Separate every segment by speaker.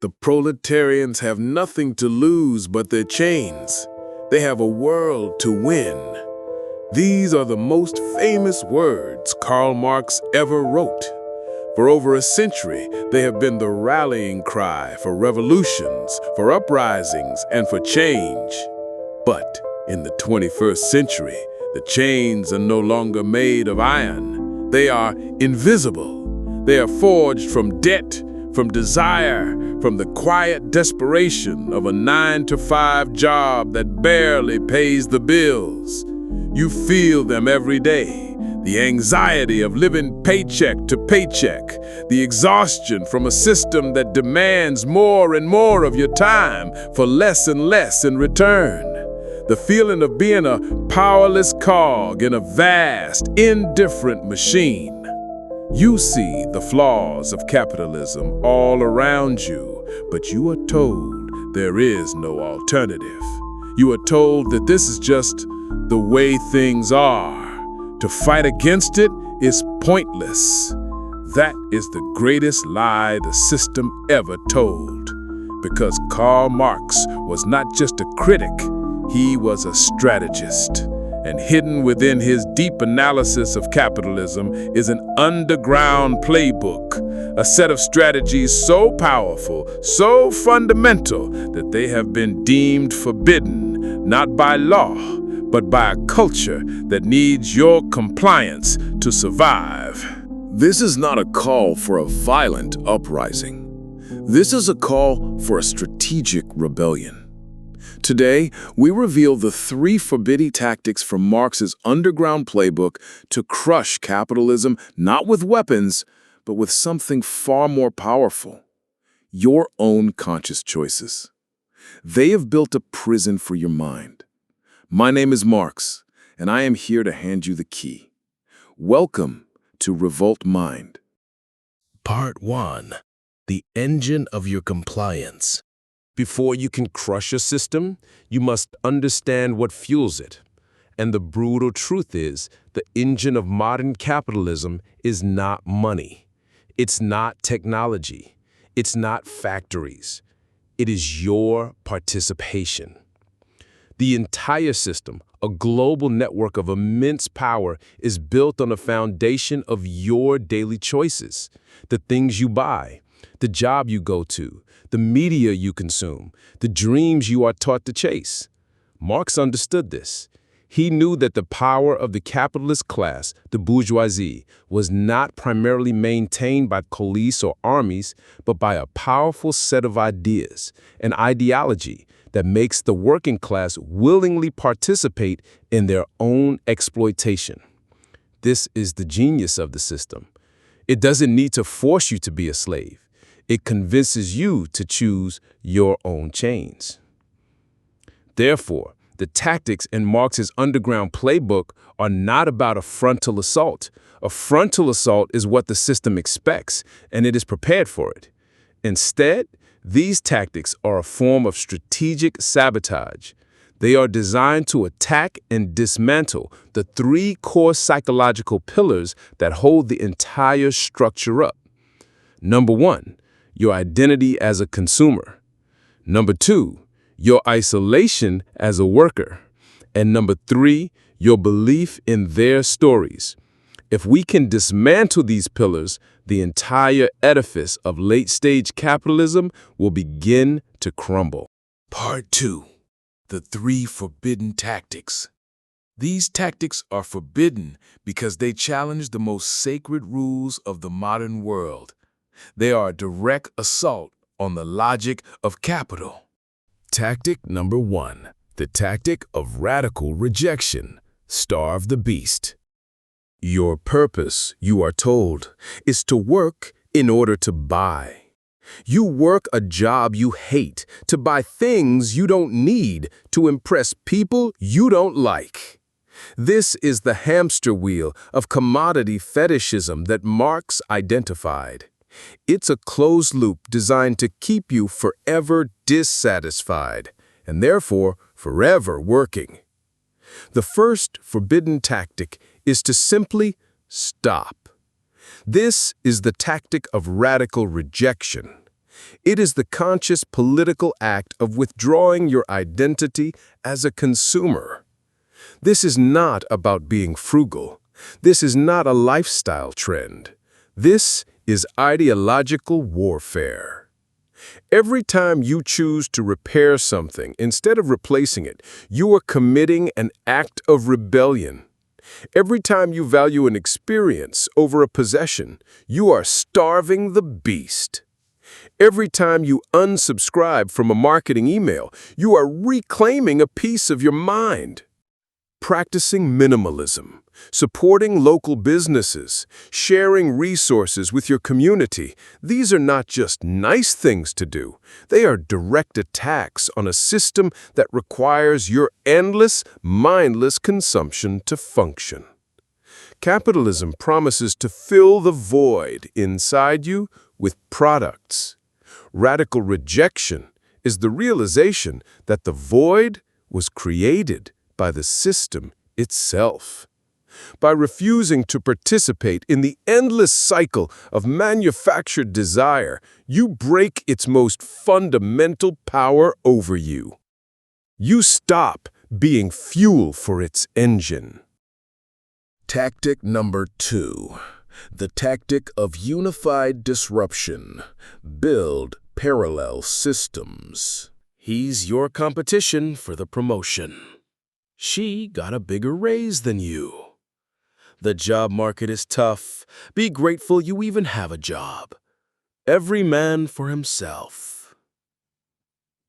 Speaker 1: The proletarians have nothing to lose but their chains. They have a world to win. These are the most famous words Karl Marx ever wrote. For over a century, they have been the rallying cry for revolutions, for uprisings, and for change. But in the 21st century, the chains are no longer made of iron. They are invisible. They are forged from debt, from desire, from the quiet desperation of a 9-to-5 job that barely pays the bills. You feel them every day. The anxiety of living paycheck to paycheck, the exhaustion from a system that demands more and more of your time for less and less in return. The feeling of being a powerless cog in a vast, indifferent machine. You see the flaws of capitalism all around you, but you are told there is no alternative. You are told that this is just the way things are. To fight against it is pointless. That is the greatest lie the system ever told. Because Karl Marx was not just a critic, he was a strategist. And hidden within his deep analysis of capitalism is an underground playbook, a set of strategies so powerful, so fundamental, that they have been deemed forbidden, not by law, but by a culture that needs your compliance to survive.
Speaker 2: This is not a call for a violent uprising. This is a call for a strategic rebellion. Today, we reveal the 3 forbidding tactics from Marx's underground playbook to crush capitalism, not with weapons, but with something far more powerful: your own conscious choices. They have built a prison for your mind. My name is Marx, and I am here to hand you the key. Welcome to Revolt Mind.
Speaker 3: Part 1. The engine of your compliance. Before you can crush a system, you must understand what fuels it. And the brutal truth is, the engine of modern capitalism is not money. It's not technology. It's not factories. It is your participation. The entire system, a global network of immense power, is built on a foundation of your daily choices, the things you buy, the job you go to, the media you consume, the dreams you are taught to chase. Marx understood this. He knew that the power of the capitalist class, the bourgeoisie, was not primarily maintained by police or armies, but by a powerful set of ideas, an ideology that makes the working class willingly participate in their own exploitation. This is the genius of the system. It doesn't need to force you to be a slave. It convinces you to choose your own chains. Therefore, the tactics in Marx's underground playbook are not about a frontal assault. A frontal assault is what the system expects, and it is prepared for it. Instead, these tactics are a form of strategic sabotage. They are designed to attack and dismantle the 3 core psychological pillars that hold the entire structure up. Number 1, your identity as a consumer. Number 2, your isolation as a worker. And number 3, your belief in their stories. If we can dismantle these pillars, the entire edifice of late-stage capitalism will begin to crumble.
Speaker 2: Part 2. The 3 forbidden tactics. These tactics are forbidden because they challenge the most sacred rules of the modern world. They are a direct assault on the logic of capital.
Speaker 3: Tactic number 1. The tactic of radical rejection. Starve the beast. Your purpose, you are told, is to work in order to buy. You work a job you hate, to buy things you don't need, to impress people you don't like. This is the hamster wheel of commodity fetishism that Marx identified. It's a closed loop designed to keep you forever dissatisfied, and therefore forever working. The first forbidden tactic is to simply stop. This is the tactic of radical rejection. It is the conscious political act of withdrawing your identity as a consumer. This is not about being frugal. This is not a lifestyle trend. This is ideological warfare. Every time you choose to repair something instead of replacing it, you are committing an act of rebellion. Every time you value an experience over a possession, you are starving the beast. Every time you unsubscribe from a marketing email, you are reclaiming a piece of your mind. Practicing minimalism, supporting local businesses, sharing resources with your community, these are not just nice things to do. They are direct attacks on a system that requires your endless, mindless consumption to function. Capitalism promises to fill the void inside you with products. Radical rejection is the realization that the void was created by the system itself. By refusing to participate in the endless cycle of manufactured desire, you break its most fundamental power over you. You stop being fuel for its engine.
Speaker 2: Tactic number 2. The tactic of unified disruption. Build parallel systems.
Speaker 3: He's your competition for the promotion. She got a bigger raise than you. The job market is tough. Be grateful you even have a job. Every man for himself.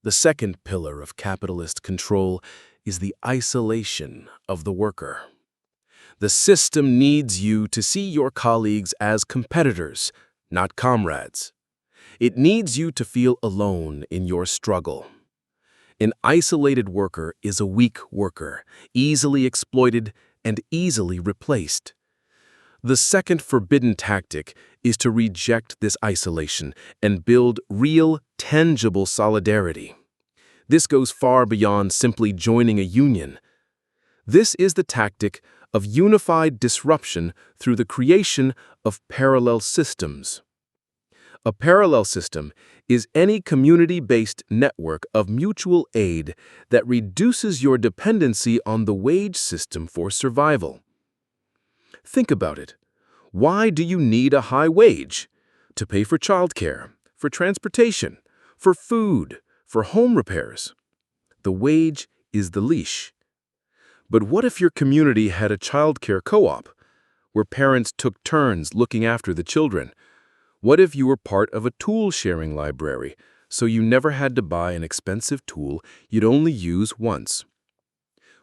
Speaker 3: The second pillar of capitalist control is the isolation of the worker. The system needs you to see your colleagues as competitors, not comrades. It needs you to feel alone in your struggle. An isolated worker is a weak worker, easily exploited and easily replaced. The second forbidden tactic is to reject this isolation and build real, tangible solidarity. This goes far beyond simply joining a union. This is the tactic of unified disruption through the creation of parallel systems. A parallel system is any community-based network of mutual aid that reduces your dependency on the wage system for survival. Think about it. Why do you need a high wage? To pay for childcare, for transportation, for food, for home repairs. The wage is the leash. But what if your community had a childcare co-op, where parents took turns looking after the children? What if you were part of a tool-sharing library, so you never had to buy an expensive tool you'd only use once?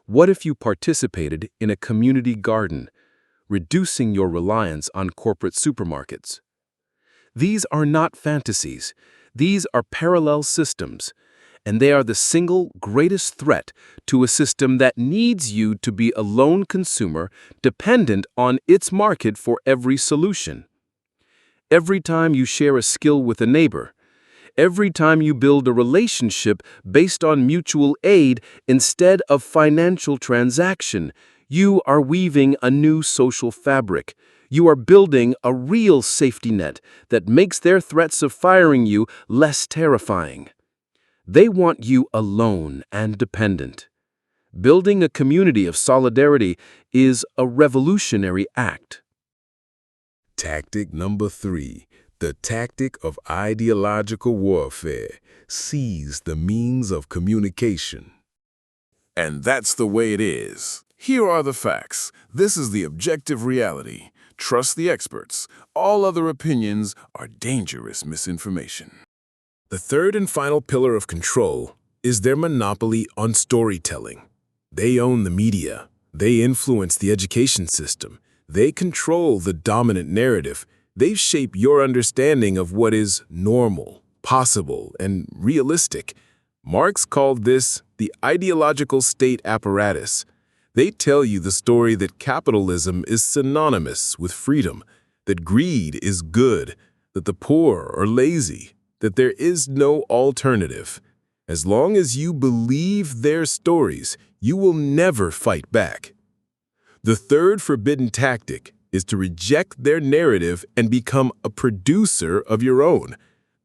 Speaker 3: What if you participated in a community garden, reducing your reliance on corporate supermarkets? These are not fantasies. These are parallel systems, and they are the single greatest threat to a system that needs you to be a lone consumer dependent on its market for every solution. Every time you share a skill with a neighbor, every time you build a relationship based on mutual aid instead of financial transaction, you are weaving a new social fabric. You are building a real safety net that makes their threats of firing you less terrifying. They want you alone and dependent. Building a community of solidarity is a revolutionary act.
Speaker 1: Tactic number 3, the tactic of ideological warfare. Seize the means of communication. And that's the way it is. Here are the facts. This is the objective reality. Trust the experts. All other opinions are dangerous misinformation. The third and final pillar of control is their monopoly on storytelling. They own the media. They influence the education system. They control the dominant narrative. They shape your understanding of what is normal, possible, and realistic. Marx called this the ideological state apparatus. They tell you the story that capitalism is synonymous with freedom, that greed is good, that the poor are lazy, that there is no alternative. As long as you believe their stories, you will never fight back. The third forbidden tactic is to reject their narrative and become a producer of your own.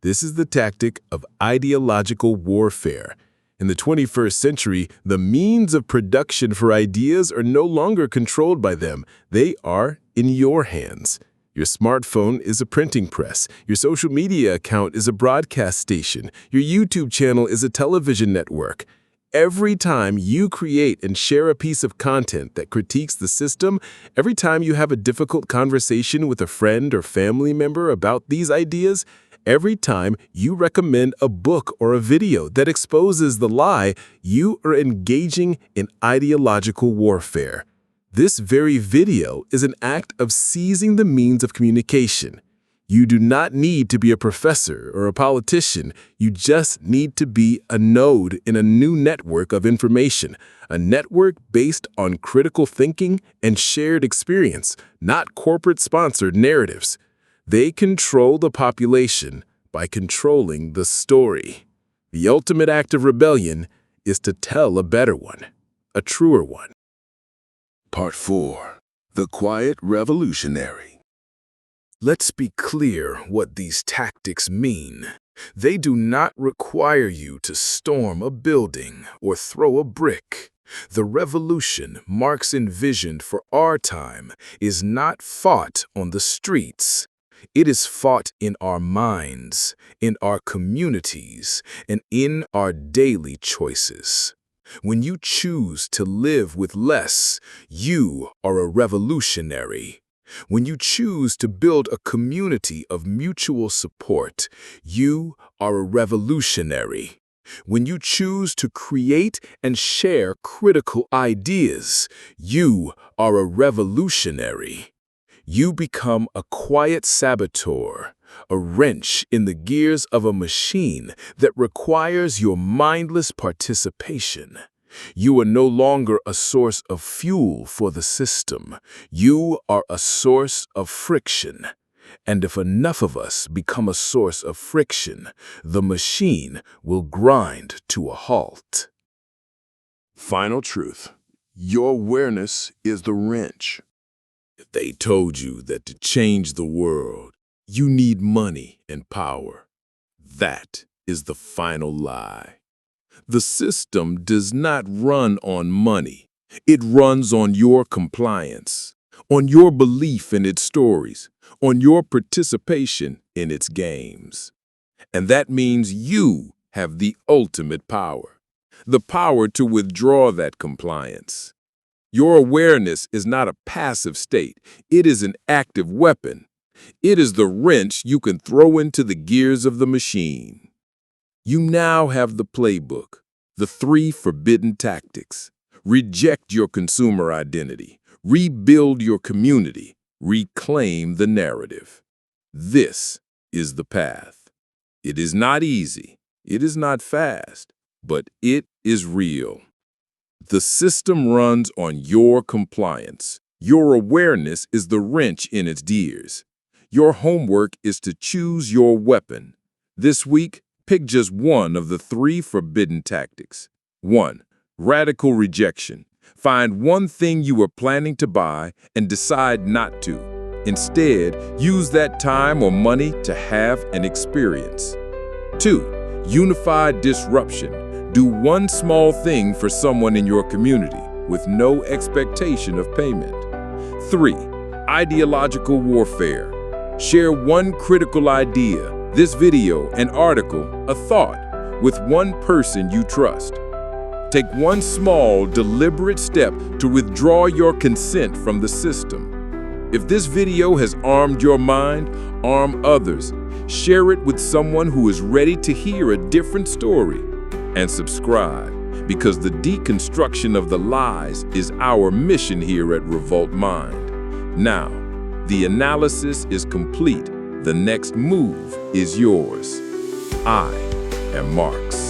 Speaker 3: This is the tactic of ideological warfare. In the 21st century, the means of production for ideas are no longer controlled by them. They are in your hands. Your smartphone is a printing press. Your social media account is a broadcast station. Your YouTube channel is a television network. Every time you create and share a piece of content that critiques the system, every time you have a difficult conversation with a friend or family member about these ideas, every time you recommend a book or a video that exposes the lie, you are engaging in ideological warfare. This very video is an act of seizing the means of communication. You do not need to be a professor or a politician. You just need to be a node in a new network of information, a network based on critical thinking and shared experience, not corporate-sponsored narratives. They control the population by controlling the story. The ultimate act of rebellion is to tell a better one, a truer one.
Speaker 1: Part 4. The Quiet Revolutionary.
Speaker 3: Let's be clear what these tactics mean. They do not require you to storm a building or throw a brick. The revolution Marx envisioned for our time is not fought on the streets. It is fought in our minds, in our communities, and in our daily choices. When you choose to live with less, you are a revolutionary. When you choose to build a community of mutual support, you are a revolutionary. When you choose to create and share critical ideas, you are a revolutionary. You become a quiet saboteur, a wrench in the gears of a machine that requires your mindless participation. You are no longer a source of fuel for the system. You are a source of friction. And if enough of us become a source of friction, the machine will grind to a halt.
Speaker 1: Final truth. Your awareness is the wrench.
Speaker 3: If they told you that to change the world, you need money and power, that is the final lie. The system does not run on money. It runs on your compliance, on your belief in its stories, on your participation in its games. And that means you have the ultimate power, the power to withdraw that compliance. Your awareness is not a passive state. It is an active weapon. It is the wrench you can throw into the gears of the machine. You now have the playbook, the 3 forbidden tactics. Reject your consumer identity. Rebuild your community. Reclaim the narrative. This is the path. It is not easy. It is not fast, but it is real. The system runs on your compliance. Your awareness is the wrench in its gears. Your homework is to choose your weapon. This week, pick just one of the 3 forbidden tactics. 1. Radical rejection. Find one thing you were planning to buy and decide not to. Instead, use that time or money to have an experience. 2. Unified disruption. Do one small thing for someone in your community with no expectation of payment. 3. Ideological warfare. Share one critical idea, this video, an article, a thought, with one person you trust. Take one small, deliberate step to withdraw your consent from the system. If this video has armed your mind, arm others. Share it with someone who is ready to hear a different story. And subscribe, because the deconstruction of the lies is our mission here at Revolt Mind. Now, the analysis is complete. The next move is yours. I am Marx.